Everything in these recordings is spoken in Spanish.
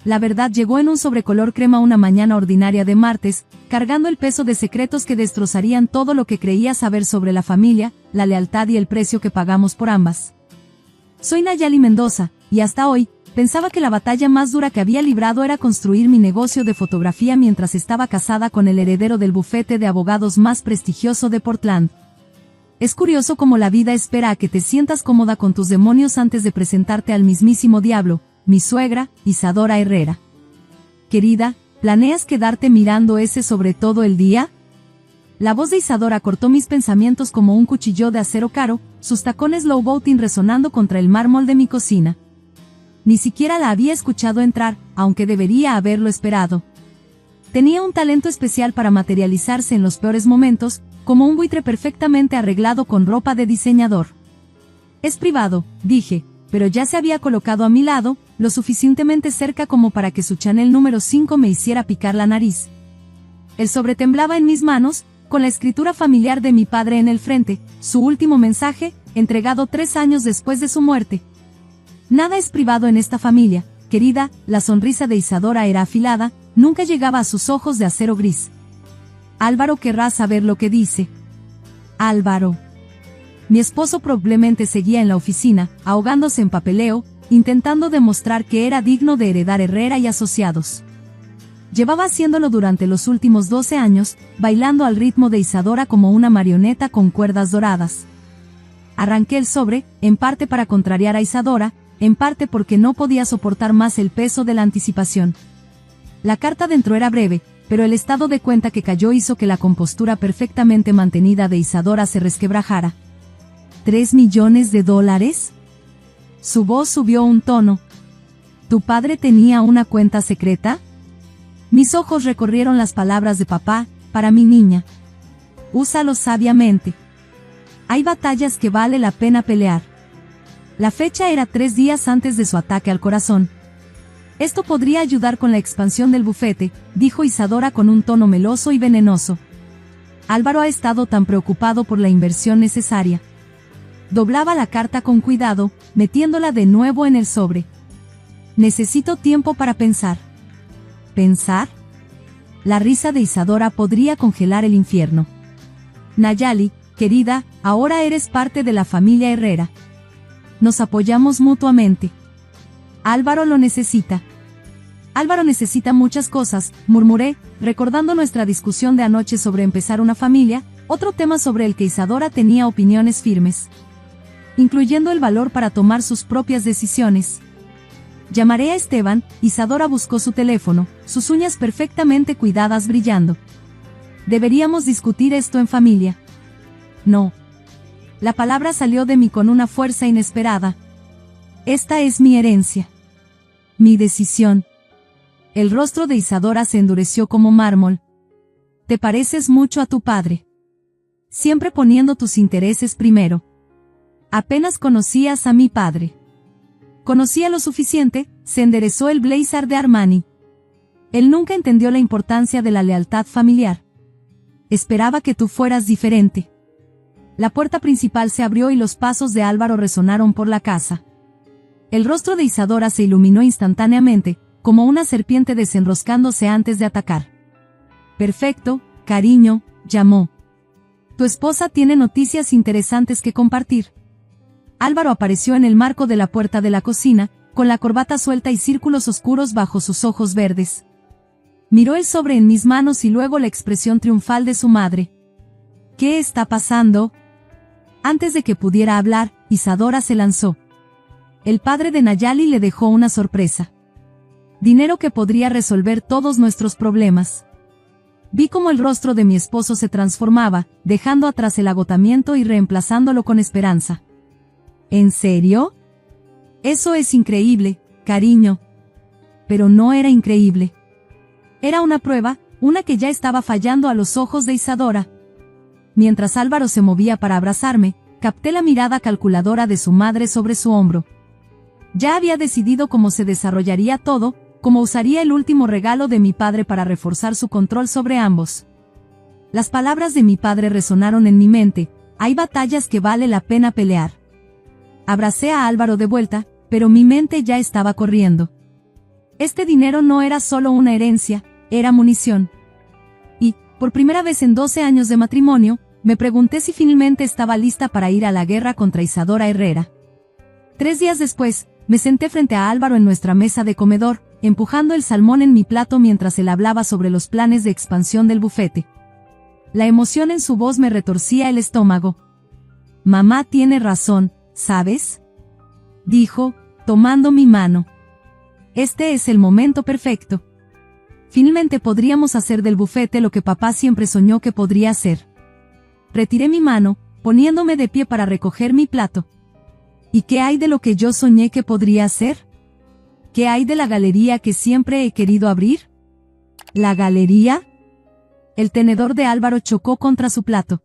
La verdad llegó en un sobrecolor crema una mañana ordinaria de martes, cargando el peso de secretos que destrozarían todo lo que creía saber sobre la familia, la lealtad y el precio que pagamos por ambas. Soy Nayali Mendoza, y hasta hoy, pensaba que la batalla más dura que había librado era construir mi negocio de fotografía mientras estaba casada con el heredero del bufete de abogados más prestigioso de Portland. Es curioso cómo la vida espera a que te sientas cómoda con tus demonios antes de presentarte al mismísimo diablo, mi suegra, Isadora Herrera. Querida, ¿planeas quedarte mirando ese sobre todo el día? La voz de Isadora cortó mis pensamientos como un cuchillo de acero caro, sus tacones low-boating resonando contra el mármol de mi cocina. Ni siquiera la había escuchado entrar, aunque debería haberlo esperado. Tenía un talento especial para materializarse en los peores momentos, como un buitre perfectamente arreglado con ropa de diseñador. Es privado, dije, pero ya se había colocado a mi lado, lo suficientemente cerca como para que su Chanel número 5 me hiciera picar la nariz. El sobre temblaba en mis manos, con la escritura familiar de mi padre en el frente, su último mensaje, entregado 3 años después de su muerte. Nada es privado en esta familia, querida. La sonrisa de Isadora era afilada, nunca llegaba a sus ojos de acero gris. Álvaro querrá saber lo que dice. Álvaro. Mi esposo probablemente seguía en la oficina, ahogándose en papeleo, intentando demostrar que era digno de heredar Herrera y Asociados. Llevaba haciéndolo durante los últimos 12 años, bailando al ritmo de Isadora como una marioneta con cuerdas doradas. Arranqué el sobre, en parte para contrariar a Isadora, en parte porque no podía soportar más el peso de la anticipación. La carta dentro era breve, pero el estado de cuenta que cayó hizo que la compostura perfectamente mantenida de Isadora se resquebrajara. ¿$3 millones? Su voz subió un tono. ¿Tu padre tenía una cuenta secreta? Mis ojos recorrieron las palabras de papá, para mi niña. Úsalo sabiamente. Hay batallas que vale la pena pelear. La fecha era 3 días antes de su ataque al corazón. Esto podría ayudar con la expansión del bufete, dijo Isadora con un tono meloso y venenoso. Álvaro ha estado tan preocupado por la inversión necesaria. Doblaba la carta con cuidado, metiéndola de nuevo en el sobre. Necesito tiempo para pensar. ¿Pensar? La risa de Isadora podría congelar el infierno. Nayali, querida, ahora eres parte de la familia Herrera. Nos apoyamos mutuamente. Álvaro lo necesita. Álvaro necesita muchas cosas, murmuré, recordando nuestra discusión de anoche sobre empezar una familia, otro tema sobre el que Isadora tenía opiniones firmes, incluyendo el valor para tomar sus propias decisiones. Llamaré a Esteban. Isadora buscó su teléfono, sus uñas perfectamente cuidadas brillando. Deberíamos discutir esto en familia. No. La palabra salió de mí con una fuerza inesperada. Esta es mi herencia. Mi decisión. El rostro de Isadora se endureció como mármol. Te pareces mucho a tu padre. Siempre poniendo tus intereses primero. Apenas conocías a mi padre. Conocía lo suficiente, se enderezó el blazer de Armani. Él nunca entendió la importancia de la lealtad familiar. Esperaba que tú fueras diferente. La puerta principal se abrió y los pasos de Álvaro resonaron por la casa. El rostro de Isadora se iluminó instantáneamente, como una serpiente desenroscándose antes de atacar. Perfecto, cariño, llamó. Tu esposa tiene noticias interesantes que compartir. Álvaro apareció en el marco de la puerta de la cocina, con la corbata suelta y círculos oscuros bajo sus ojos verdes. Miró el sobre en mis manos y luego la expresión triunfal de su madre. ¿Qué está pasando? Antes de que pudiera hablar, Isadora se lanzó. El padre de Nayali le dejó una sorpresa. Dinero que podría resolver todos nuestros problemas. Vi cómo el rostro de mi esposo se transformaba, dejando atrás el agotamiento y reemplazándolo con esperanza. ¿En serio? Eso es increíble, cariño. Pero no era increíble. Era una prueba, una que ya estaba fallando a los ojos de Isadora. Mientras Álvaro se movía para abrazarme, capté la mirada calculadora de su madre sobre su hombro. Ya había decidido cómo se desarrollaría todo, cómo usaría el último regalo de mi padre para reforzar su control sobre ambos. Las palabras de mi padre resonaron en mi mente: hay batallas que vale la pena pelear. Abracé a Álvaro de vuelta, pero mi mente ya estaba corriendo. Este dinero no era solo una herencia, era munición. Y, por primera vez en 12 años de matrimonio, me pregunté si finalmente estaba lista para ir a la guerra contra Isadora Herrera. 3 días después, me senté frente a Álvaro en nuestra mesa de comedor, empujando el salmón en mi plato mientras él hablaba sobre los planes de expansión del bufete. La emoción en su voz me retorcía el estómago. Mamá tiene razón, ¿sabes? Dijo, tomando mi mano. Este es el momento perfecto. Finalmente podríamos hacer del bufete lo que papá siempre soñó que podría hacer. Retiré mi mano, poniéndome de pie para recoger mi plato. ¿Y qué hay de lo que yo soñé que podría hacer? ¿Qué hay de la galería que siempre he querido abrir? ¿La galería? El tenedor de Álvaro chocó contra su plato.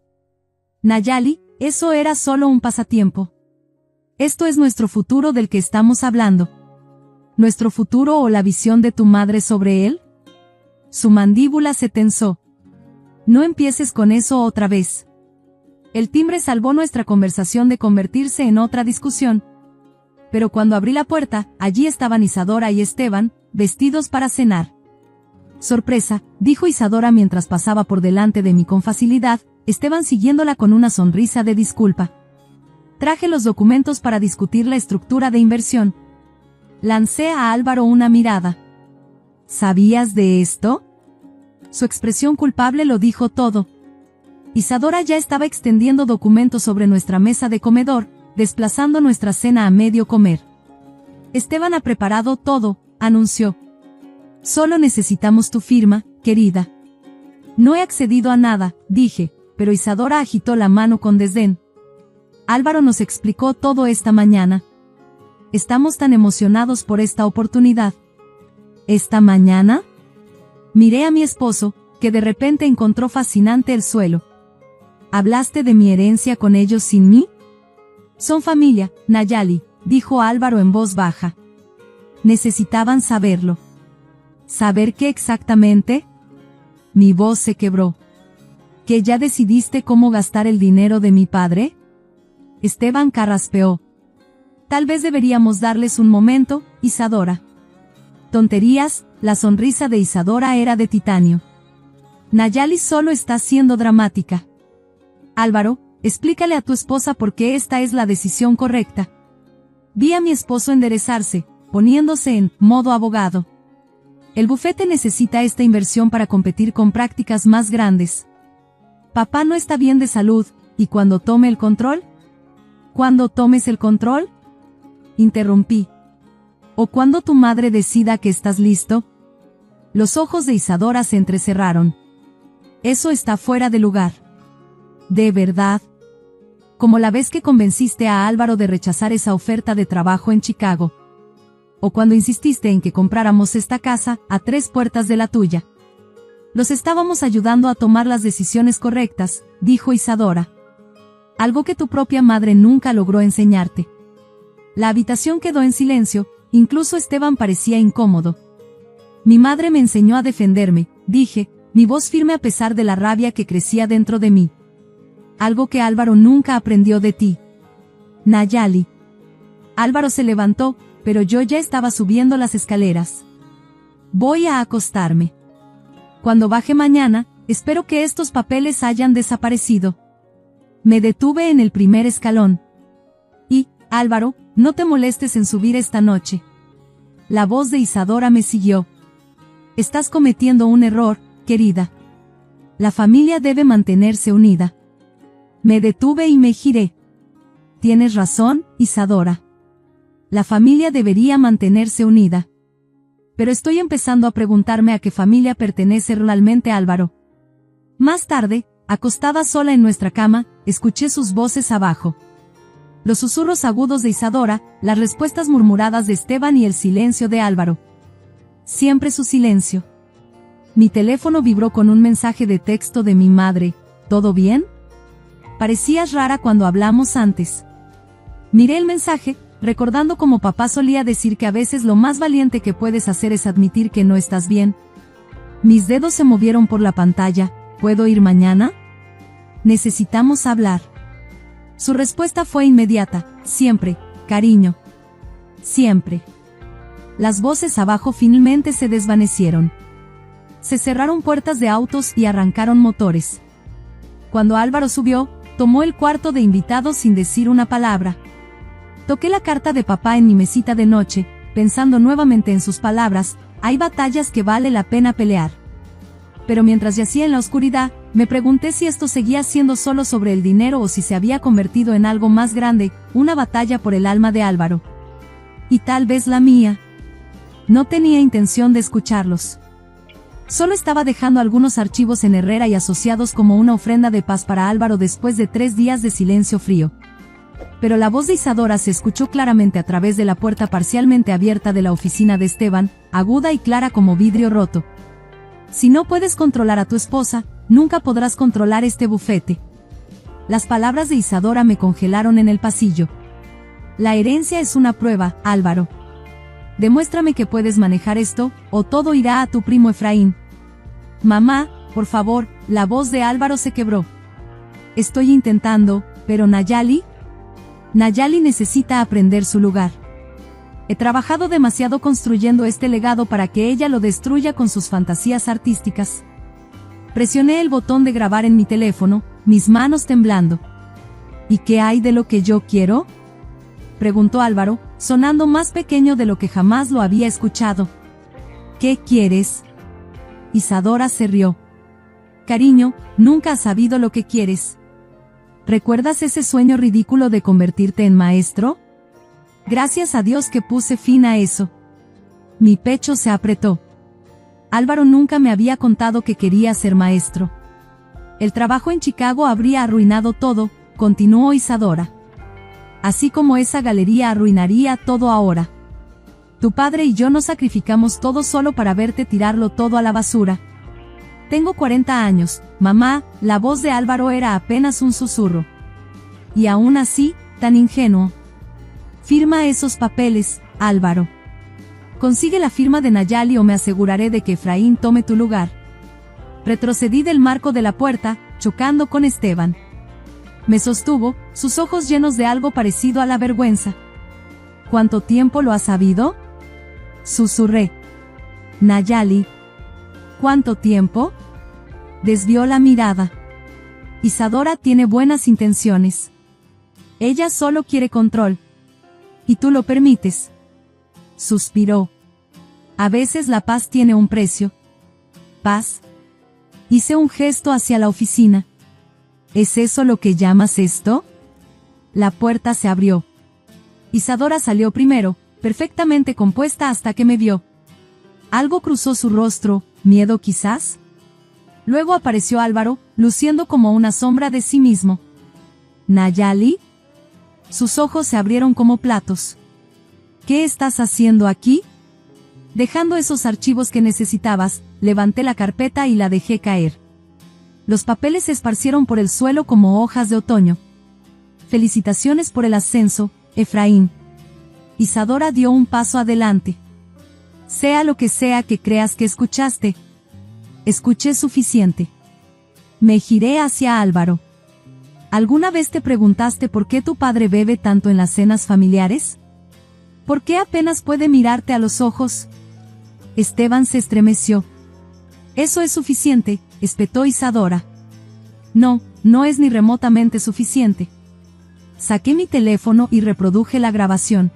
Nayali, eso era solo un pasatiempo. Esto es nuestro futuro del que estamos hablando. ¿Nuestro futuro o la visión de tu madre sobre él? Su mandíbula se tensó. No empieces con eso otra vez. El timbre salvó nuestra conversación de convertirse en otra discusión. Pero cuando abrí la puerta, allí estaban Isadora y Esteban, vestidos para cenar. Sorpresa, dijo Isadora mientras pasaba por delante de mí con facilidad, Esteban siguiéndola con una sonrisa de disculpa. Traje los documentos para discutir la estructura de inversión. Lancé a Álvaro una mirada. ¿Sabías de esto? Su expresión culpable lo dijo todo. Isadora ya estaba extendiendo documentos sobre nuestra mesa de comedor, desplazando nuestra cena a medio comer. Esteban ha preparado todo, anunció. Solo necesitamos tu firma, querida. No he accedido a nada, dije, pero Isadora agitó la mano con desdén. Álvaro nos explicó todo esta mañana. Estamos tan emocionados por esta oportunidad. ¿Esta mañana? Miré a mi esposo, que de repente encontró fascinante el suelo. ¿Hablaste de mi herencia con ellos sin mí? Son familia, Nayali, dijo Álvaro en voz baja. Necesitaban saberlo. ¿Saber qué exactamente? Mi voz se quebró. ¿Que ya decidiste cómo gastar el dinero de mi padre? Esteban carraspeó. Tal vez deberíamos darles un momento, Isadora. Tonterías, la sonrisa de Isadora era de titanio. Nayali solo está siendo dramática. Álvaro, explícale a tu esposa por qué esta es la decisión correcta. Vi a mi esposo enderezarse, poniéndose en modo abogado. El bufete necesita esta inversión para competir con prácticas más grandes. Papá no está bien de salud, ¿y cuando tome el control? ¿Cuándo tomes el control? Interrumpí. ¿O cuando tu madre decida que estás listo? Los ojos de Isadora se entrecerraron. Eso está fuera de lugar. ¿De verdad? Como la vez que convenciste a Álvaro de rechazar esa oferta de trabajo en Chicago. O cuando insististe en que compráramos esta casa, a 3 puertas de la tuya. Los estábamos ayudando a tomar las decisiones correctas, dijo Isadora. Algo que tu propia madre nunca logró enseñarte. La habitación quedó en silencio, incluso Esteban parecía incómodo. Mi madre me enseñó a defenderme, dije, mi voz firme a pesar de la rabia que crecía dentro de mí. Algo que Álvaro nunca aprendió de ti. Nayali. Álvaro se levantó, pero yo ya estaba subiendo las escaleras. Voy a acostarme. Cuando baje mañana, espero que estos papeles hayan desaparecido. Me detuve en el primer escalón. Y, Álvaro, no te molestes en subir esta noche. La voz de Isadora me siguió. Estás cometiendo un error, querida. La familia debe mantenerse unida. Me detuve y me giré. Tienes razón, Isadora. La familia debería mantenerse unida. Pero estoy empezando a preguntarme a qué familia pertenece realmente Álvaro. Más tarde, acostada sola en nuestra cama, escuché sus voces abajo. Los susurros agudos de Isadora, las respuestas murmuradas de Esteban y el silencio de Álvaro. Siempre su silencio. Mi teléfono vibró con un mensaje de texto de mi madre. ¿Todo bien? Parecías rara cuando hablamos antes. Miré el mensaje, recordando como papá solía decir que a veces lo más valiente que puedes hacer es admitir que no estás bien. Mis dedos se movieron por la pantalla. ¿Puedo ir mañana? Necesitamos hablar. Su respuesta fue inmediata. Siempre, cariño. Siempre. Las voces abajo finalmente se desvanecieron. Se cerraron puertas de autos y arrancaron motores. Cuando Álvaro subió, tomó el cuarto de invitados sin decir una palabra. Toqué la carta de papá en mi mesita de noche, pensando nuevamente en sus palabras: hay batallas que vale la pena pelear. Pero mientras yacía en la oscuridad, me pregunté si esto seguía siendo solo sobre el dinero o si se había convertido en algo más grande, una batalla por el alma de Álvaro. Y tal vez la mía. No tenía intención de escucharlos. Solo estaba dejando algunos archivos en Herrera y Asociados como una ofrenda de paz para Álvaro después de 3 días de silencio frío. Pero la voz de Isadora se escuchó claramente a través de la puerta parcialmente abierta de la oficina de Esteban, aguda y clara como vidrio roto. Si no puedes controlar a tu esposa, nunca podrás controlar este bufete. Las palabras de Isadora me congelaron en el pasillo. La herencia es una prueba, Álvaro. Demuéstrame que puedes manejar esto, o todo irá a tu primo Efraín. Mamá, por favor, la voz de Álvaro se quebró. Estoy intentando, pero Nayeli necesita aprender su lugar. He trabajado demasiado construyendo este legado para que ella lo destruya con sus fantasías artísticas. Presioné el botón de grabar en mi teléfono, mis manos temblando. ¿Y qué hay de lo que yo quiero?, preguntó Álvaro, sonando más pequeño de lo que jamás lo había escuchado. ¿Qué quieres? Isadora se rió. Cariño, nunca has sabido lo que quieres. ¿Recuerdas ese sueño ridículo de convertirte en maestro? Gracias a Dios que puse fin a eso. Mi pecho se apretó. Álvaro nunca me había contado que quería ser maestro. El trabajo en Chicago habría arruinado todo, continuó Isadora. Así como esa galería arruinaría todo ahora. Tu padre y yo nos sacrificamos todo solo para verte tirarlo todo a la basura. Tengo 40 años, mamá. La voz de Álvaro era apenas un susurro. Y aún así, tan ingenuo. Firma esos papeles, Álvaro. Consigue la firma de Nayeli o me aseguraré de que Efraín tome tu lugar. Retrocedí del marco de la puerta, chocando con Esteban. Me sostuvo, sus ojos llenos de algo parecido a la vergüenza. ¿Cuánto tiempo lo has sabido?, susurré. Nayeli. ¿Cuánto tiempo? Desvió la mirada. Isadora tiene buenas intenciones. Ella solo quiere control. Y tú lo permites. Suspiró. A veces la paz tiene un precio. ¿Paz? Hice un gesto hacia la oficina. ¿Es eso lo que llamas esto? La puerta se abrió. Isadora salió primero, perfectamente compuesta hasta que me vio. Algo cruzó su rostro, miedo quizás. Luego apareció Álvaro, luciendo como una sombra de sí mismo. ¿Nayeli? Sus ojos se abrieron como platos. ¿Qué estás haciendo aquí? Dejando esos archivos que necesitabas, levanté la carpeta y la dejé caer. Los papeles se esparcieron por el suelo como hojas de otoño. Felicitaciones por el ascenso, Efraín. Isadora dio un paso adelante. Sea lo que sea que creas que escuchaste. Escuché suficiente. Me giré hacia Álvaro. ¿Alguna vez te preguntaste por qué tu padre bebe tanto en las cenas familiares? ¿Por qué apenas puede mirarte a los ojos? Esteban se estremeció. Eso es suficiente, espetó Isadora. No, no es ni remotamente suficiente. Saqué mi teléfono y reproduje la grabación.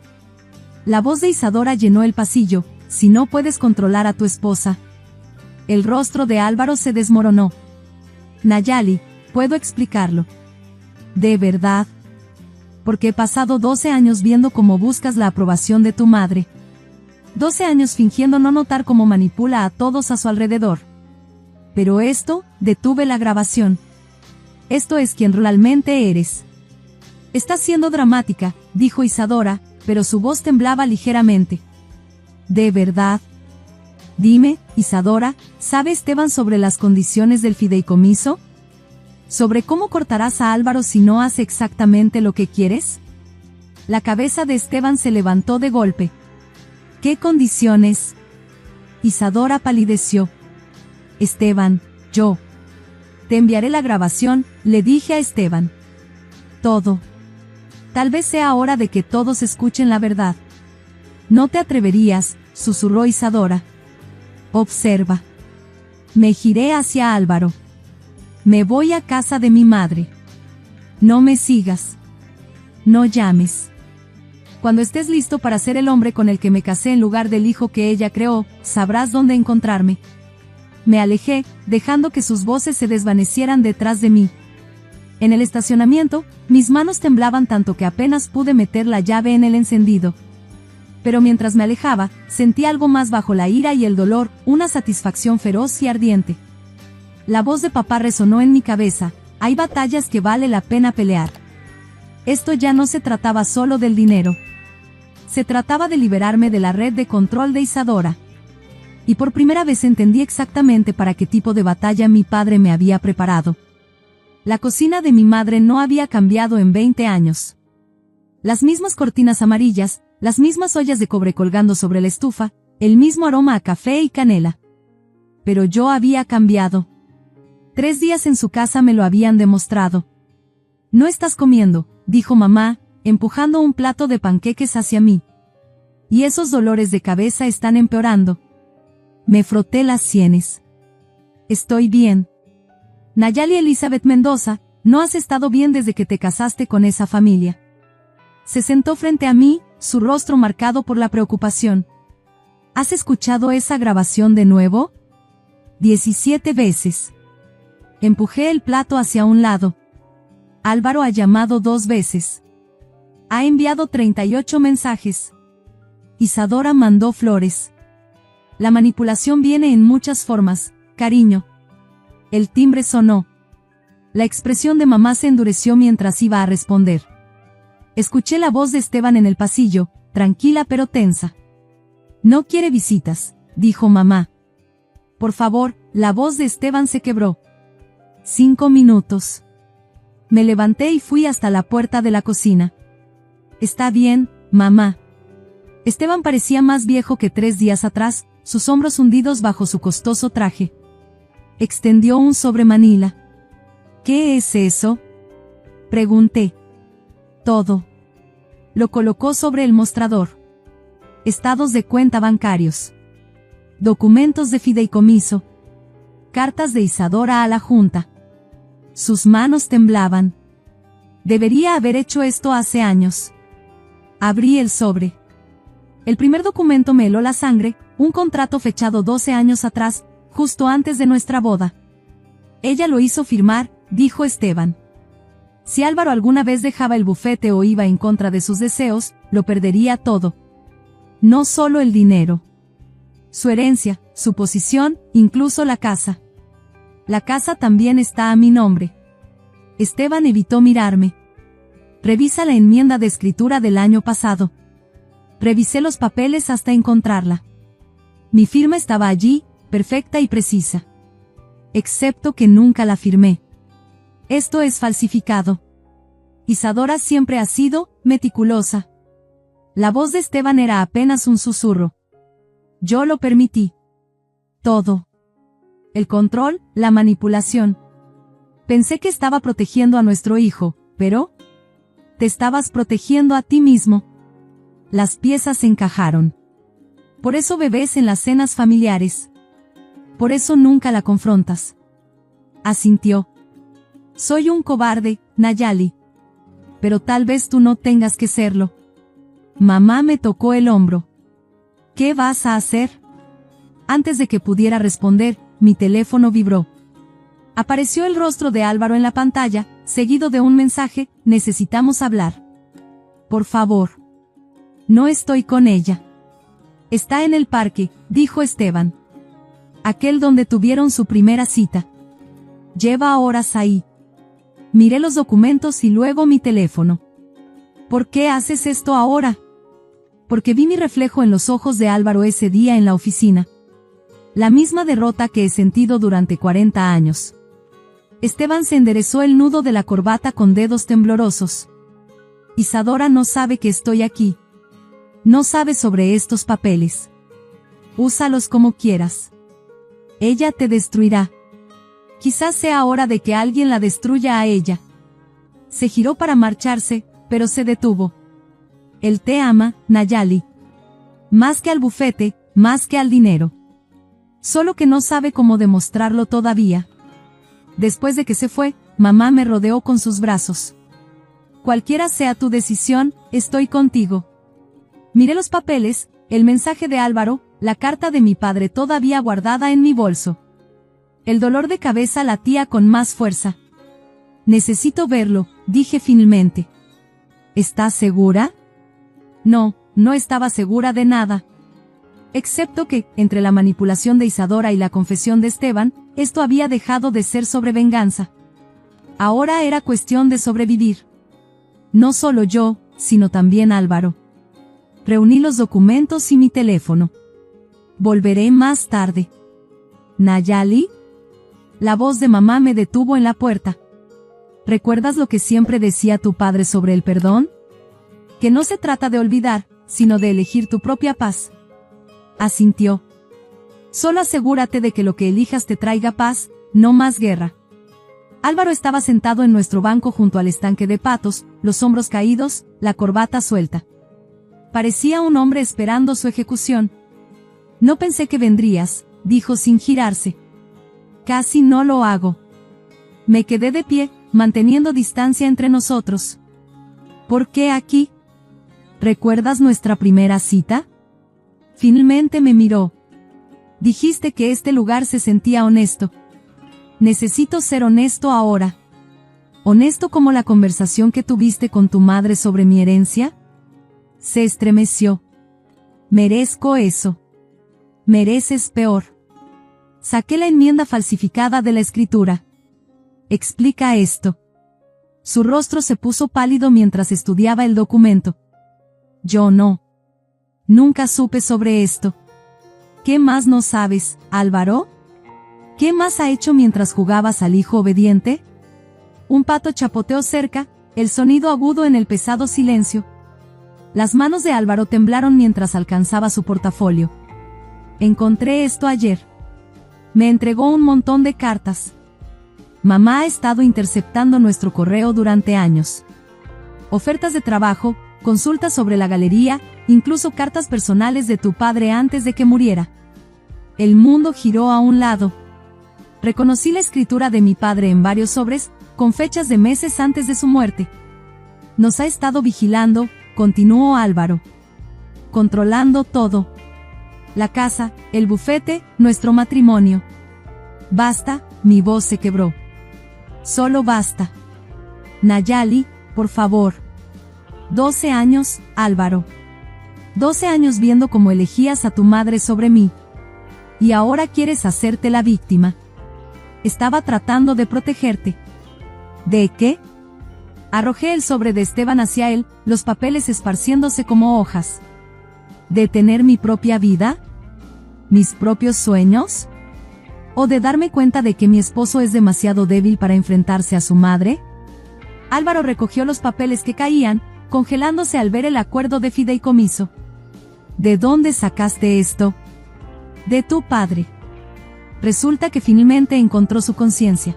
La voz de Isadora llenó el pasillo. Si no puedes controlar a tu esposa. El rostro de Álvaro se desmoronó. Nayeli, puedo explicarlo. ¿De verdad? Porque he pasado 12 años viendo cómo buscas la aprobación de tu madre. 12 años fingiendo no notar cómo manipula a todos a su alrededor. Pero detuve la grabación. Esto es quien realmente eres. Estás siendo dramática, dijo Isadora, pero su voz temblaba ligeramente. ¿De verdad? Dime, Isadora, ¿sabe Esteban sobre las condiciones del fideicomiso? ¿Sobre cómo cortarás a Álvaro si no hace exactamente lo que quieres? La cabeza de Esteban se levantó de golpe. ¿Qué condiciones? Isadora palideció. Esteban, yo. Te enviaré la grabación, le dije a Esteban. Todo. Tal vez sea hora de que todos escuchen la verdad. No te atreverías, susurró Isadora. Observa. Me giré hacia Álvaro. Me voy a casa de mi madre. No me sigas. No llames. Cuando estés listo para ser el hombre con el que me casé en lugar del hijo que ella creó, sabrás dónde encontrarme. Me alejé, dejando que sus voces se desvanecieran detrás de mí. En el estacionamiento, mis manos temblaban tanto que apenas pude meter la llave en el encendido. Pero mientras me alejaba, sentí algo más bajo la ira y el dolor, una satisfacción feroz y ardiente. La voz de papá resonó en mi cabeza: hay batallas que vale la pena pelear. Esto ya no se trataba solo del dinero. Se trataba de liberarme de la red de control de Isadora. Y por primera vez entendí exactamente para qué tipo de batalla mi padre me había preparado. La cocina de mi madre no había cambiado en 20 años. Las mismas cortinas amarillas, las mismas ollas de cobre colgando sobre la estufa, el mismo aroma a café y canela. Pero yo había cambiado. 3 días en su casa me lo habían demostrado. No estás comiendo, dijo mamá, empujando un plato de panqueques hacia mí. Y esos dolores de cabeza están empeorando. Me froté las sienes. Estoy bien. Nayeli Elizabeth Mendoza, no has estado bien desde que te casaste con esa familia. Se sentó frente a mí, su rostro marcado por la preocupación. ¿Has escuchado esa grabación de nuevo? 17 veces. Empujé el plato hacia un lado. Álvaro ha llamado 2 veces. Ha enviado 38 mensajes. Isadora mandó flores. La manipulación viene en muchas formas, cariño. El timbre sonó. La expresión de mamá se endureció mientras iba a responder. Escuché la voz de Esteban en el pasillo, tranquila pero tensa. No quiere visitas, dijo mamá. Por favor, la voz de Esteban se quebró. 5 minutos. Me levanté y fui hasta la puerta de la cocina. Está bien, mamá. Esteban parecía más viejo que 3 días atrás, sus hombros hundidos bajo su costoso traje. Extendió un sobremanila. ¿Qué es eso?, pregunté. Todo. Lo colocó sobre el mostrador. Estados de cuenta bancarios. Documentos de fideicomiso. Cartas de Isadora a la Junta. Sus manos temblaban. Debería haber hecho esto hace años. Abrí el sobre. El primer documento me heló la sangre, un contrato fechado 12 años atrás, justo antes de nuestra boda. Ella lo hizo firmar, dijo Esteban. Si Álvaro alguna vez dejaba el bufete o iba en contra de sus deseos, lo perdería todo. No solo el dinero. Su herencia, su posición, incluso la casa. La casa también está a mi nombre. Esteban evitó mirarme. Revisa la enmienda de escritura del año pasado. Revisé los papeles hasta encontrarla. Mi firma estaba allí, perfecta y precisa. Excepto que nunca la firmé. Esto es falsificado. Isadora siempre ha sido meticulosa. La voz de Esteban era apenas un susurro. Yo lo permití. Todo. El control, la manipulación. Pensé que estaba protegiendo a nuestro hijo, pero te estabas protegiendo a ti mismo. Las piezas encajaron. Por eso bebés en las cenas familiares. Por eso nunca la confrontas. Asintió. Soy un cobarde, Nayeli. Pero tal vez tú no tengas que serlo. Mamá me tocó el hombro. ¿Qué vas a hacer? Antes de que pudiera responder, mi teléfono vibró. Apareció el rostro de Álvaro en la pantalla, seguido de un mensaje: necesitamos hablar. Por favor. No estoy con ella. Está en el parque, dijo Esteban. Aquel donde tuvieron su primera cita. Lleva horas ahí. Miré los documentos y luego mi teléfono. ¿Por qué haces esto ahora? Porque vi mi reflejo en los ojos de Álvaro ese día en la oficina. La misma derrota que he sentido durante 40 años. Esteban se enderezó el nudo de la corbata con dedos temblorosos. Isadora no sabe que estoy aquí. No sabe sobre estos papeles. Úsalos como quieras. Ella te destruirá. Quizás sea hora de que alguien la destruya a ella. Se giró para marcharse, pero se detuvo. Él te ama, Nayeli. Más que al bufete, más que al dinero. Solo que no sabe cómo demostrarlo todavía. Después de que se fue, mamá me rodeó con sus brazos. Cualquiera sea tu decisión, estoy contigo. Miré los papeles, el mensaje de Álvaro, la carta de mi padre todavía guardada en mi bolso. El dolor de cabeza latía con más fuerza. Necesito verlo, dije finalmente. ¿Estás segura? No, no estaba segura de nada. Excepto que, entre la manipulación de Isadora y la confesión de Esteban, esto había dejado de ser sobre venganza. Ahora era cuestión de sobrevivir. No solo yo, sino también Álvaro. Reuní los documentos y mi teléfono. Volveré más tarde. ¿Nayali? La voz de mamá me detuvo en la puerta. ¿Recuerdas lo que siempre decía tu padre sobre el perdón? Que no se trata de olvidar, sino de elegir tu propia paz. Asintió. Solo asegúrate de que lo que elijas te traiga paz, no más guerra. Álvaro estaba sentado en nuestro banco junto al estanque de patos, los hombros caídos, la corbata suelta. Parecía un hombre esperando su ejecución. No pensé que vendrías, dijo sin girarse. Casi no lo hago. Me quedé de pie, manteniendo distancia entre nosotros. ¿Por qué aquí? ¿Recuerdas nuestra primera cita? Finalmente me miró. Dijiste que este lugar se sentía honesto. Necesito ser honesto ahora. ¿Honesto como la conversación que tuviste con tu madre sobre mi herencia? Se estremeció. Merezco eso. Mereces peor. Saqué la enmienda falsificada de la escritura. Explica esto. Su rostro se puso pálido mientras estudiaba el documento. Yo no. Nunca supe sobre esto. ¿Qué más no sabes, Álvaro? ¿Qué más ha hecho mientras jugabas al hijo obediente? Un pato chapoteó cerca, el sonido agudo en el pesado silencio. Las manos de Álvaro temblaron mientras alcanzaba su portafolio. Encontré esto ayer. Me entregó un montón de cartas. Mamá ha estado interceptando nuestro correo durante años. Ofertas de trabajo, consultas sobre la galería, incluso cartas personales de tu padre antes de que muriera. El mundo giró a un lado. Reconocí la escritura de mi padre en varios sobres, con fechas de meses antes de su muerte. Nos ha estado vigilando, continuó Álvaro. Controlando todo. La casa, el bufete, nuestro matrimonio. Basta, mi voz se quebró. Solo basta. Nayali, por favor. 12 años, Álvaro. 12 años viendo cómo elegías a tu madre sobre mí. Y ahora quieres hacerte la víctima. Estaba tratando de protegerte. ¿De qué? Arrojé el sobre de Esteban hacia él, los papeles esparciéndose como hojas. ¿De tener mi propia vida? ¿Mis propios sueños? ¿O de darme cuenta de que mi esposo es demasiado débil para enfrentarse a su madre? Álvaro recogió los papeles que caían, congelándose al ver el acuerdo de fideicomiso. ¿De dónde sacaste esto? De tu padre. Resulta que finalmente encontró su conciencia.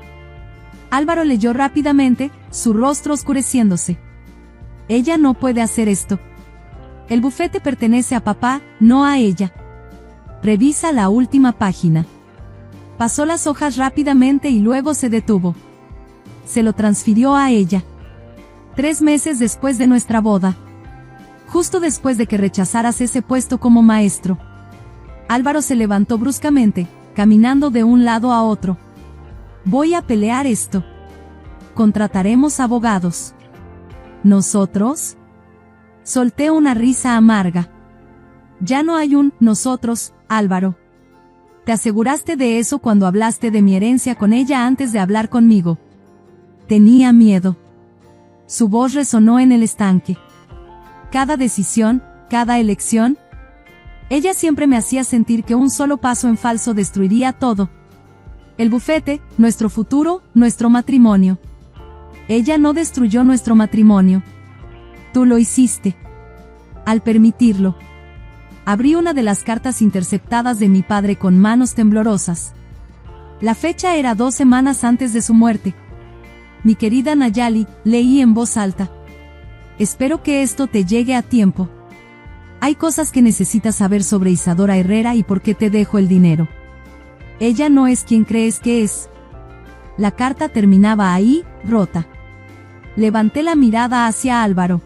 Álvaro leyó rápidamente, su rostro oscureciéndose. Ella no puede hacer esto. El bufete pertenece a papá, no a ella. Revisa la última página. Pasó las hojas rápidamente y luego se detuvo. Se lo transfirió a ella. 3 meses después de nuestra boda. Justo después de que rechazaras ese puesto como maestro. Álvaro se levantó bruscamente, caminando de un lado a otro. Voy a pelear esto. Contrataremos abogados. ¿Nosotros? Solté una risa amarga. Ya no hay un nosotros, Álvaro. Te aseguraste de eso cuando hablaste de mi herencia con ella antes de hablar conmigo. Tenía miedo. Su voz resonó en el estanque. Cada decisión, cada elección. Ella siempre me hacía sentir que un solo paso en falso destruiría todo. El bufete, nuestro futuro, nuestro matrimonio. Ella no destruyó nuestro matrimonio. Tú lo hiciste. Al permitirlo. Abrí una de las cartas interceptadas de mi padre con manos temblorosas. La fecha era 2 semanas antes de su muerte. Mi querida Nayali, leí en voz alta. Espero que esto te llegue a tiempo. Hay cosas que necesitas saber sobre Isadora Herrera y por qué te dejo el dinero. Ella no es quien crees que es. La carta terminaba ahí, rota. Levanté la mirada hacia Álvaro.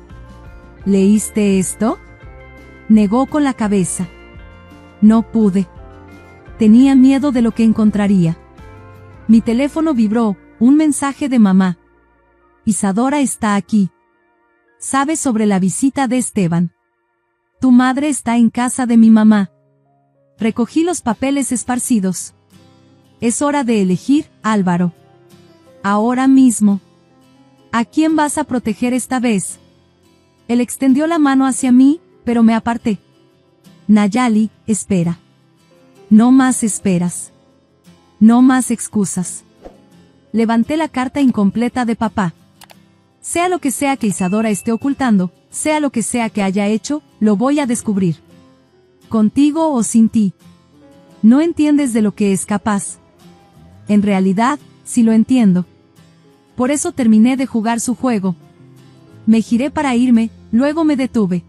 ¿Leíste esto? Negó con la cabeza. No pude. Tenía miedo de lo que encontraría. Mi teléfono vibró, un mensaje de mamá. Isadora está aquí. ¿Sabe sobre la visita de Esteban? Tu madre está en casa de mi mamá. Recogí los papeles esparcidos. Es hora de elegir, Álvaro. Ahora mismo. ¿A quién vas a proteger esta vez? Él extendió la mano hacia mí, pero me aparté. Nayali, espera. No más esperas. No más excusas. Levanté la carta incompleta de papá. Sea lo que sea que Isadora esté ocultando, sea lo que sea que haya hecho, lo voy a descubrir. Contigo o sin ti. No entiendes de lo que es capaz. En realidad, sí lo entiendo. Por eso terminé de jugar su juego. Me giré para irme, luego me detuve.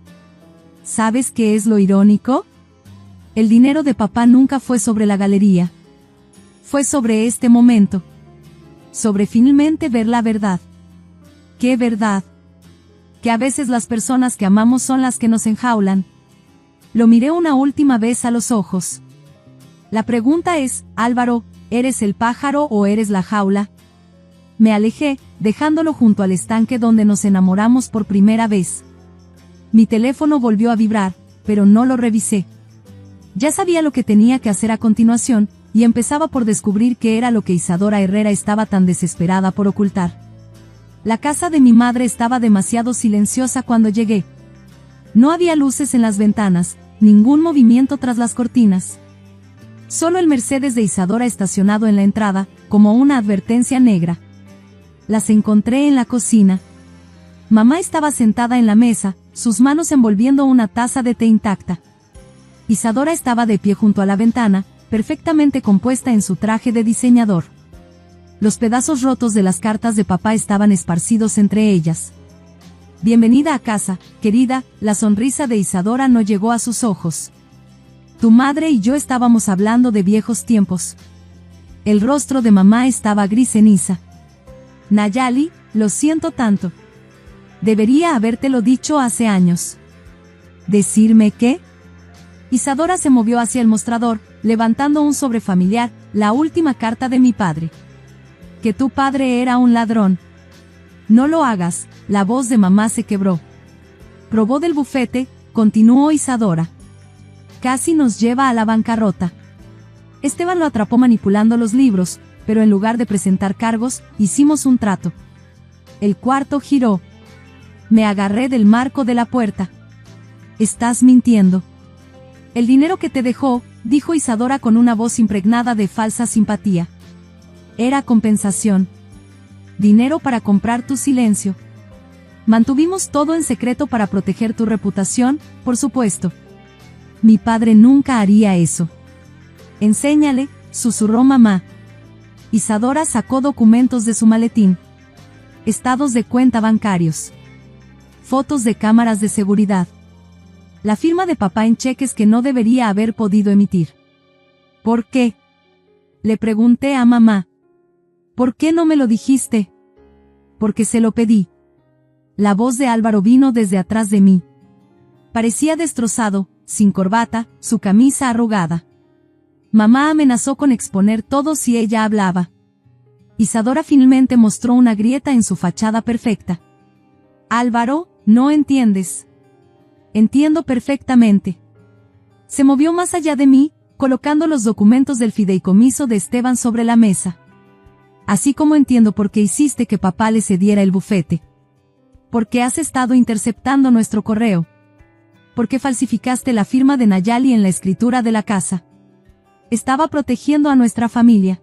¿Sabes qué es lo irónico? El dinero de papá nunca fue sobre la galería. Fue sobre este momento. Sobre finalmente ver la verdad. ¿Qué verdad? Que a veces las personas que amamos son las que nos enjaulan. Lo miré una última vez a los ojos. La pregunta es, Álvaro, ¿eres el pájaro o eres la jaula? Me alejé, dejándolo junto al estanque donde nos enamoramos por primera vez. Mi teléfono volvió a vibrar, pero no lo revisé. Ya sabía lo que tenía que hacer a continuación, y empezaba por descubrir qué era lo que Isadora Herrera estaba tan desesperada por ocultar. La casa de mi madre estaba demasiado silenciosa cuando llegué. No había luces en las ventanas, ningún movimiento tras las cortinas. Solo el Mercedes de Isadora estacionado en la entrada, como una advertencia negra. Las encontré en la cocina. Mamá estaba sentada en la mesa, sus manos envolviendo una taza de té intacta. Isadora estaba de pie junto a la ventana, perfectamente compuesta en su traje de diseñador. Los pedazos rotos de las cartas de papá estaban esparcidos entre ellas. Bienvenida a casa, querida, la sonrisa de Isadora no llegó a sus ojos. Tu madre y yo estábamos hablando de viejos tiempos. El rostro de mamá estaba gris ceniza. Nayali, lo siento tanto. Debería habértelo dicho hace años. ¿Decirme qué? Isadora se movió hacia el mostrador, levantando un sobre familiar, la última carta de mi padre. Que tu padre era un ladrón. No lo hagas, la voz de mamá se quebró. Probó del bufete, continuó Isadora. Casi nos lleva a la bancarrota. Esteban lo atrapó manipulando los libros, pero en lugar de presentar cargos, hicimos un trato. El cuarto giró. Me agarré del marco de la puerta. Estás mintiendo. El dinero que te dejó, dijo Isadora con una voz impregnada de falsa simpatía. Era compensación. Dinero para comprar tu silencio. Mantuvimos todo en secreto para proteger tu reputación, por supuesto. Mi padre nunca haría eso. Enséñale, susurró mamá. Isadora sacó documentos de su maletín. Estados de cuenta bancarios. Fotos de cámaras de seguridad. La firma de papá en cheques que no debería haber podido emitir. ¿Por qué? Le pregunté a mamá. ¿Por qué no me lo dijiste? Porque se lo pedí. La voz de Álvaro vino desde atrás de mí. Parecía destrozado, sin corbata, su camisa arrugada. Mamá amenazó con exponer todo si ella hablaba. Isadora finalmente mostró una grieta en su fachada perfecta. Álvaro, no entiendes. Entiendo perfectamente. Se movió más allá de mí, colocando los documentos del fideicomiso de Esteban sobre la mesa. Así como entiendo por qué hiciste que papá le cediera el bufete. Porque has estado interceptando nuestro correo. Porque falsificaste la firma de Nayali en la escritura de la casa. Estaba protegiendo a nuestra familia.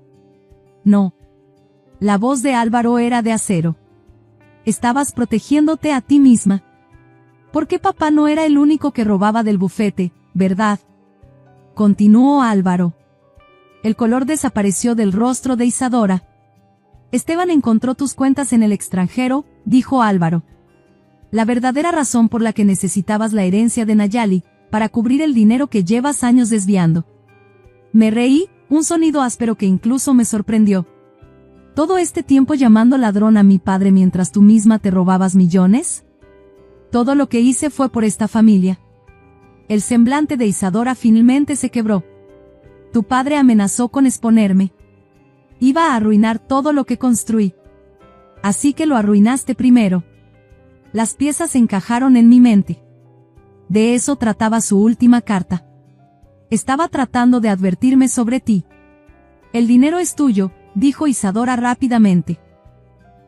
No. La voz de Álvaro era de acero. Estabas protegiéndote a ti misma. Porque papá no era el único que robaba del bufete, ¿verdad? Continuó Álvaro. El color desapareció del rostro de Isadora. Esteban encontró tus cuentas en el extranjero, dijo Álvaro. La verdadera razón por la que necesitabas la herencia de Nayali, para cubrir el dinero que llevas años desviando. Me reí, un sonido áspero que incluso me sorprendió. ¿Todo este tiempo llamando ladrón a mi padre mientras tú misma te robabas millones? Todo lo que hice fue por esta familia. El semblante de Isadora finalmente se quebró. Tu padre amenazó con exponerme. Iba a arruinar todo lo que construí. Así que lo arruinaste primero. Las piezas encajaron en mi mente. De eso trataba su última carta. Estaba tratando de advertirme sobre ti. El dinero es tuyo, dijo Isadora rápidamente.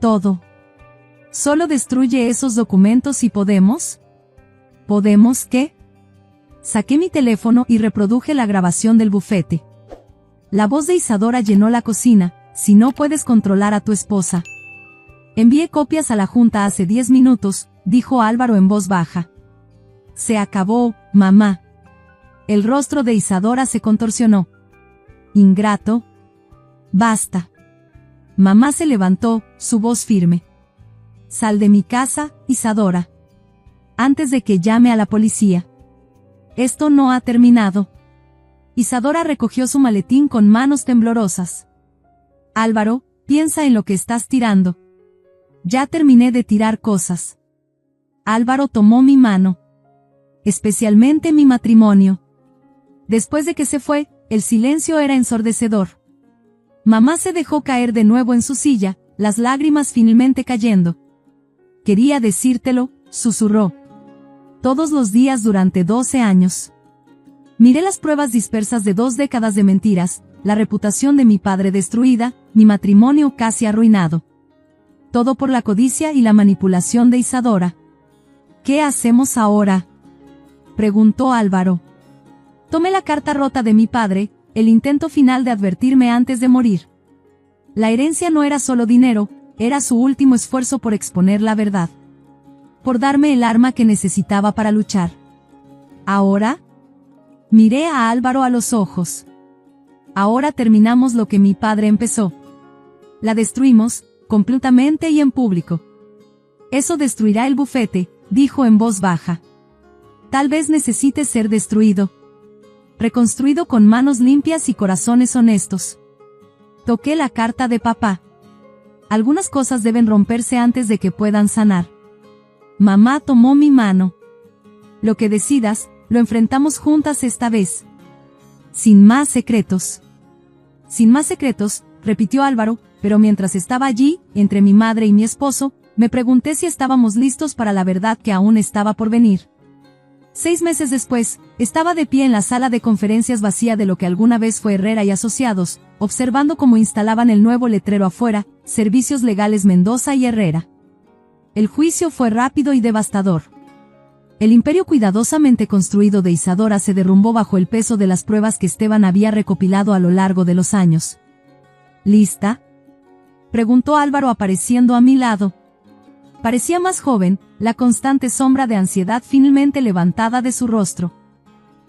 Todo. Solo destruye esos documentos y podemos. ¿Podemos qué? Saqué mi teléfono y reproduje la grabación del bufete. La voz de Isadora llenó la cocina. Si no puedes controlar a tu esposa. Envié copias a la junta hace 10 minutos, dijo Álvaro en voz baja. Se acabó, mamá. El rostro de Isadora se contorsionó. Ingrato. Basta. Mamá se levantó, su voz firme. Sal de mi casa, Isadora. Antes de que llame a la policía. Esto no ha terminado. Isadora recogió su maletín con manos temblorosas. Álvaro, piensa en lo que estás tirando. Ya terminé de tirar cosas. Álvaro tomó mi mano. Especialmente mi matrimonio. Después de que se fue, el silencio era ensordecedor. Mamá se dejó caer de nuevo en su silla, las lágrimas finalmente cayendo. Quería decírtelo, susurró. Todos los días durante 12 años. Miré las pruebas dispersas de 2 décadas de mentiras, la reputación de mi padre destruida, mi matrimonio casi arruinado. Todo por la codicia y la manipulación de Isadora. ¿Qué hacemos ahora?, preguntó Álvaro. Tomé la carta rota de mi padre, el intento final de advertirme antes de morir. La herencia no era solo dinero, era su último esfuerzo por exponer la verdad. Por darme el arma que necesitaba para luchar. ¿Ahora? Miré a Álvaro a los ojos. Ahora terminamos lo que mi padre empezó. La destruimos, completamente y en público. Eso destruirá el bufete, dijo en voz baja. Tal vez necesite ser destruido. Reconstruido con manos limpias y corazones honestos. Toqué la carta de papá. Algunas cosas deben romperse antes de que puedan sanar. Mamá tomó mi mano. Lo que decidas, lo enfrentamos juntas esta vez. Sin más secretos. Sin más secretos, repitió Álvaro, pero mientras estaba allí, entre mi madre y mi esposo, me pregunté si estábamos listos para la verdad que aún estaba por venir. 6 meses después, estaba de pie en la sala de conferencias vacía de lo que alguna vez fue Herrera y Asociados, observando cómo instalaban el nuevo letrero afuera, Servicios Legales Mendoza y Herrera. El juicio fue rápido y devastador. El imperio cuidadosamente construido de Isadora se derrumbó bajo el peso de las pruebas que Esteban había recopilado a lo largo de los años. ¿Lista?, preguntó Álvaro apareciendo a mi lado. Parecía más joven, la constante sombra de ansiedad finalmente levantada de su rostro.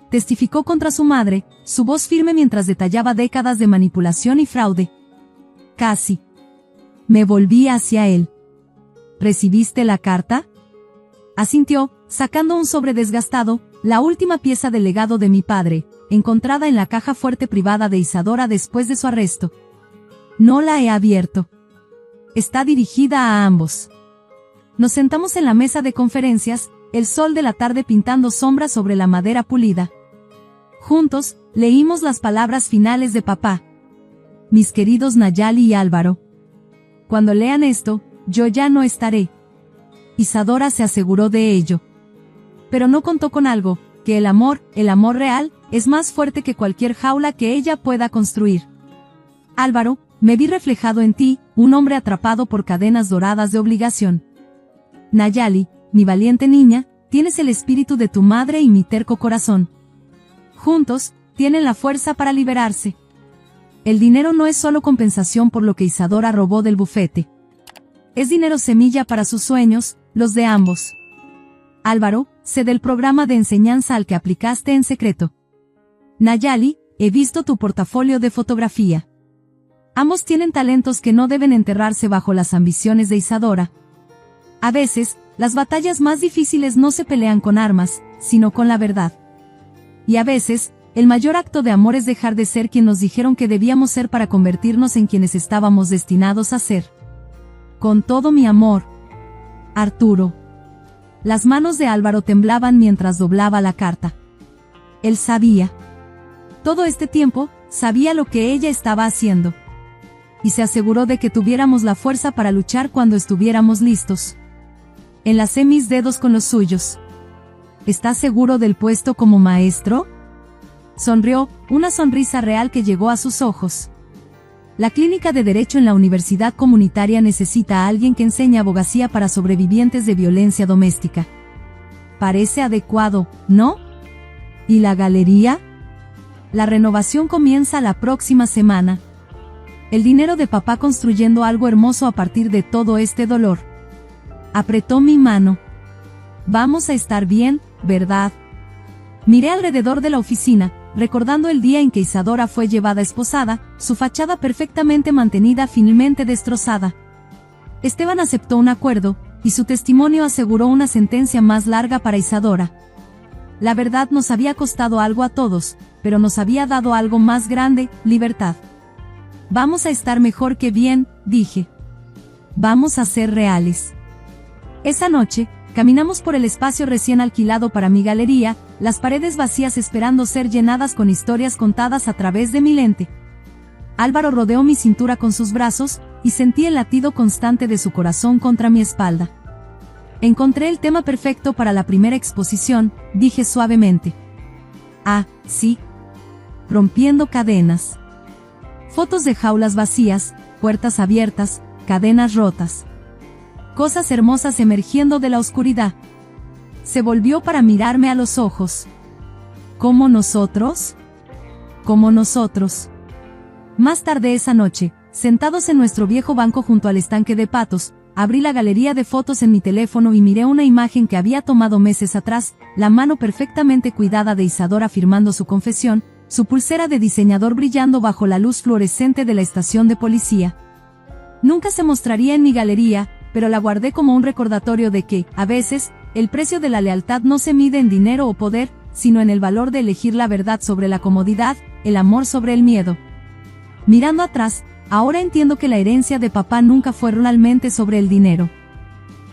Testificó contra su madre, su voz firme mientras detallaba décadas de manipulación y fraude. Casi. Me volví hacia él. ¿Recibiste la carta?, asintió, sacando un sobre desgastado, la última pieza del legado de mi padre, encontrada en la caja fuerte privada de Isadora después de su arresto. No la he abierto. Está dirigida a ambos. Nos sentamos en la mesa de conferencias, el sol de la tarde pintando sombras sobre la madera pulida. Juntos, leímos las palabras finales de papá. Mis queridos Nayali y Álvaro. Cuando lean esto, yo ya no estaré. Isadora se aseguró de ello. Pero no contó con algo, que el amor real, es más fuerte que cualquier jaula que ella pueda construir. Álvaro, me vi reflejado en ti, un hombre atrapado por cadenas doradas de obligación. Nayali, mi valiente niña, tienes el espíritu de tu madre y mi terco corazón. Juntos, tienen la fuerza para liberarse. El dinero no es solo compensación por lo que Isadora robó del bufete. Es dinero semilla para sus sueños, los de ambos. Álvaro, sé del programa de enseñanza al que aplicaste en secreto. Nayali, he visto tu portafolio de fotografía. Ambos tienen talentos que no deben enterrarse bajo las ambiciones de Isadora. A veces, las batallas más difíciles no se pelean con armas, sino con la verdad. Y a veces, el mayor acto de amor es dejar de ser quien nos dijeron que debíamos ser para convertirnos en quienes estábamos destinados a ser. Con todo mi amor, Arturo. Las manos de Álvaro temblaban mientras doblaba la carta. Él sabía. Todo este tiempo, sabía lo que ella estaba haciendo. Y se aseguró de que tuviéramos la fuerza para luchar cuando estuviéramos listos. Enlacé mis dedos con los suyos. ¿Estás seguro del puesto como maestro? Sonrió, una sonrisa real que llegó a sus ojos. La clínica de Derecho en la Universidad Comunitaria necesita a alguien que enseñe abogacía para sobrevivientes de violencia doméstica. Parece adecuado, ¿no? ¿Y la galería? La renovación comienza la próxima semana. El dinero de papá construyendo algo hermoso a partir de todo este dolor. Apretó mi mano. Vamos a estar bien, ¿verdad? Miré alrededor de la oficina, recordando el día en que Isadora fue llevada esposada, su fachada perfectamente mantenida finalmente destrozada. Esteban aceptó un acuerdo, y su testimonio aseguró una sentencia más larga para Isadora. La verdad nos había costado algo a todos, pero nos había dado algo más grande, libertad. Vamos a estar mejor que bien, dije. Vamos a ser reales. Esa noche, caminamos por el espacio recién alquilado para mi galería, las paredes vacías esperando ser llenadas con historias contadas a través de mi lente. Álvaro rodeó mi cintura con sus brazos, y sentí el latido constante de su corazón contra mi espalda. Encontré el tema perfecto para la primera exposición, dije suavemente. Ah, sí. Rompiendo cadenas. Fotos de jaulas vacías, puertas abiertas, cadenas rotas. Cosas hermosas emergiendo de la oscuridad. Se volvió para mirarme a los ojos. ¿Cómo nosotros? Como nosotros. Más tarde esa noche, sentados en nuestro viejo banco junto al estanque de patos, abrí la galería de fotos en mi teléfono y miré una imagen que había tomado meses atrás, la mano perfectamente cuidada de Isadora firmando su confesión, su pulsera de diseñador brillando bajo la luz fluorescente de la estación de policía. Nunca se mostraría en mi galería, pero la guardé como un recordatorio de que, a veces, el precio de la lealtad no se mide en dinero o poder, sino en el valor de elegir la verdad sobre la comodidad, el amor sobre el miedo. Mirando atrás, ahora entiendo que la herencia de papá nunca fue realmente sobre el dinero.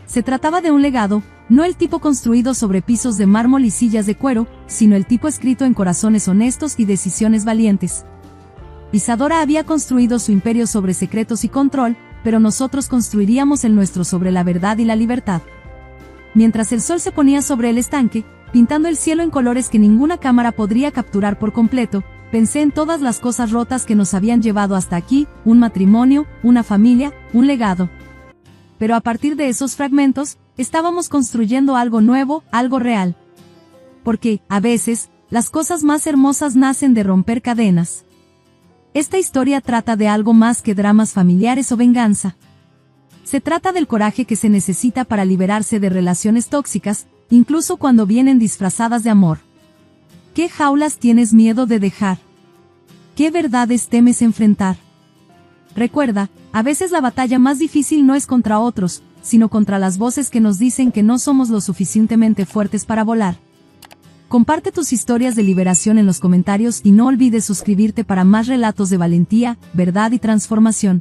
Se trataba de un legado, no el tipo construido sobre pisos de mármol y sillas de cuero, sino el tipo escrito en corazones honestos y decisiones valientes. Isadora había construido su imperio sobre secretos y control, pero nosotros construiríamos el nuestro sobre la verdad y la libertad. Mientras el sol se ponía sobre el estanque, pintando el cielo en colores que ninguna cámara podría capturar por completo, pensé en todas las cosas rotas que nos habían llevado hasta aquí, un matrimonio, una familia, un legado. Pero a partir de esos fragmentos, estábamos construyendo algo nuevo, algo real. Porque, a veces, las cosas más hermosas nacen de romper cadenas. Esta historia trata de algo más que dramas familiares o venganza. Se trata del coraje que se necesita para liberarse de relaciones tóxicas, incluso cuando vienen disfrazadas de amor. ¿Qué jaulas tienes miedo de dejar? ¿Qué verdades temes enfrentar? Recuerda, a veces la batalla más difícil no es contra otros, sino contra las voces que nos dicen que no somos lo suficientemente fuertes para volar. Comparte tus historias de liberación en los comentarios y no olvides suscribirte para más relatos de valentía, verdad y transformación.